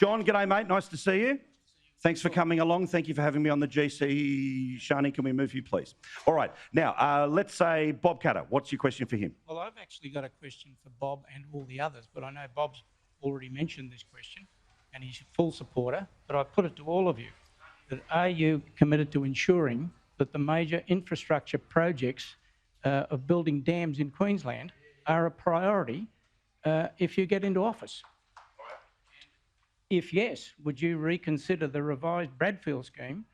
John, g'day, mate. Nice to see you. Thanks for coming along. Thank you for having me on the GC. Shani, can we move you, please? All right. Now, let's say Bob Cutter. What's your question for him? Well, I've actually got a question for Bob and all the others, but I know Bob's already mentioned this question and he's a full supporter, but I put it to all of you. That are you committed to ensuring that the major infrastructure projects of building dams in Queensland are a priority if you get into office? If yes, would you reconsider the revised Bradfield Scheme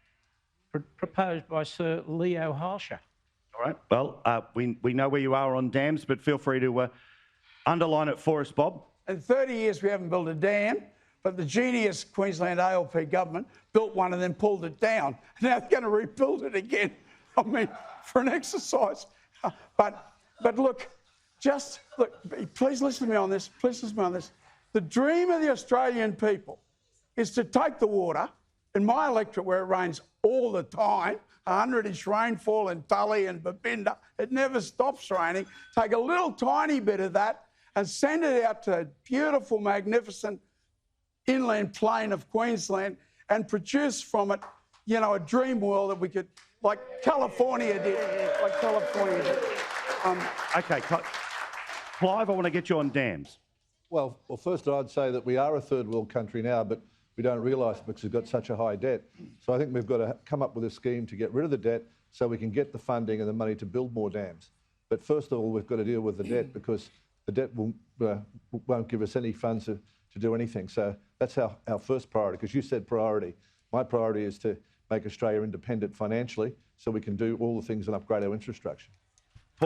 proposed by Sir Leo Halsher? All right. Well, we know where you are on dams, but feel free to underline it for us, Bob. In 30 years, we haven't built a dam, but the genius Queensland ALP government built one and then pulled it down. Now they're going to rebuild it again. I mean, for an exercise. But look, please listen to me on this. Please listen to me on this. The dream of the Australian people is to take the water in my electorate where it rains all the time, 100-inch rainfall in Tully and Babinda, it never stops raining, take a little tiny bit of that and send it out to a beautiful, magnificent inland plain of Queensland and produce from it, you know, a dream world that we could, like California did, Okay, Clive, I want to get you on dams. Well, first I'd say that we are a third world country now, but we don't realise it because we've got such a high debt. So I think we've got to come up with a scheme to get rid of the debt so we can get the funding and the money to build more dams. But first of all, we've got to deal with the debt because the debt won't give us any funds to do anything. So that's our first priority, because you said priority. My priority is to make Australia independent financially so we can do all the things and upgrade our infrastructure.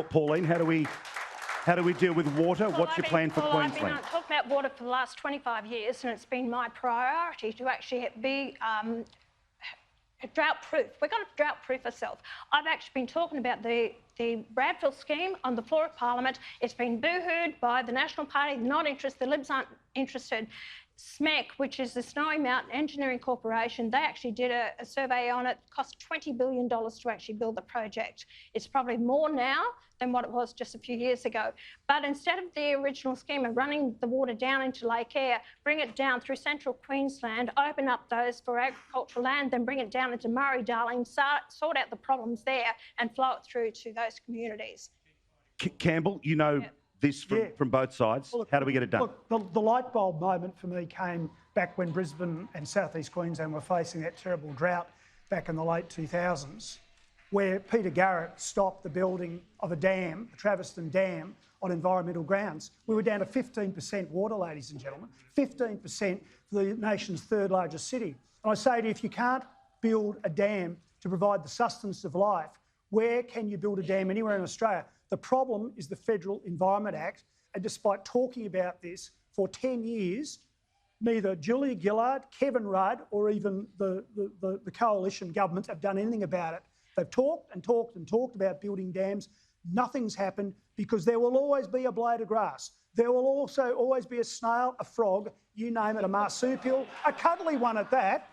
Pauline, how do we deal with water? Well, What's your plan for Queensland? I've been talking about water for the last 25 years and it's been my priority to actually be drought-proof. We've got to drought-proof ourselves. I've actually been talking about the Bradfield Scheme on the floor of Parliament. It's been boo-hooed by the National Party, not interested, the Libs aren't interested. SMEC, which is the Snowy Mountain Engineering Corporation, they actually did a survey on it. It cost $20 billion to actually build the project. It's probably more now than what it was just a few years ago. But instead of the original scheme of running the water down into Lake Eyre, bring it down through central Queensland, open up those for agricultural land, then bring it down into Murray-Darling, sort out the problems there and flow it through to those communities. Campbell, you know this from both sides. Well, look, how do we get it done? Look, the light bulb moment for me came back when Brisbane and South East Queensland were facing that terrible drought back in the late 2000s, where Peter Garrett stopped the building of a dam, a Traveston Dam, on environmental grounds. We were down to 15% water, ladies and gentlemen, 15% for the nation's third largest city. And I say to you, if you can't build a dam to provide the sustenance of life, where can you build a dam anywhere in Australia? The problem is the Federal Environment Act, and despite talking about this for 10 years, neither Julia Gillard, Kevin Rudd, or even the coalition governments have done anything about it. They've talked and talked and talked about building dams. Nothing's happened because there will always be a blade of grass. There will also always be a snail, a frog, you name it, a marsupial, a cuddly one at that,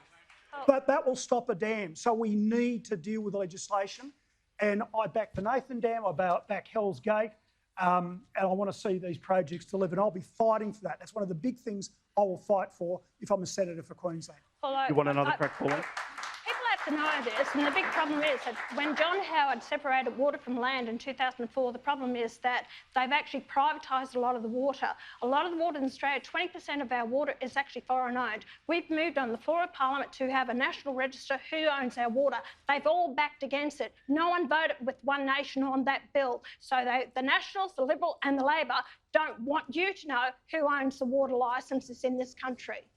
but that will stop a dam. So we need to deal with the legislation. And I back the Nathan Dam, I back Hell's Gate, and I want to see these projects delivered. I'll be fighting for that. That's one of the big things I will fight for if I'm a senator for Queensland. You want another crack, Pauline? People have to know this, and the big problem is that when John Howard separated water from land in 2004, the problem is that they've actually privatised a lot of the water. A lot of the water in Australia, 20% of our water is actually foreign owned. We've moved on the floor of Parliament to have a national register who owns our water. They've all backed against it. No one voted with One Nation on that bill. So the Nationals, the Liberal and the Labor don't want you to know who owns the water licences in this country.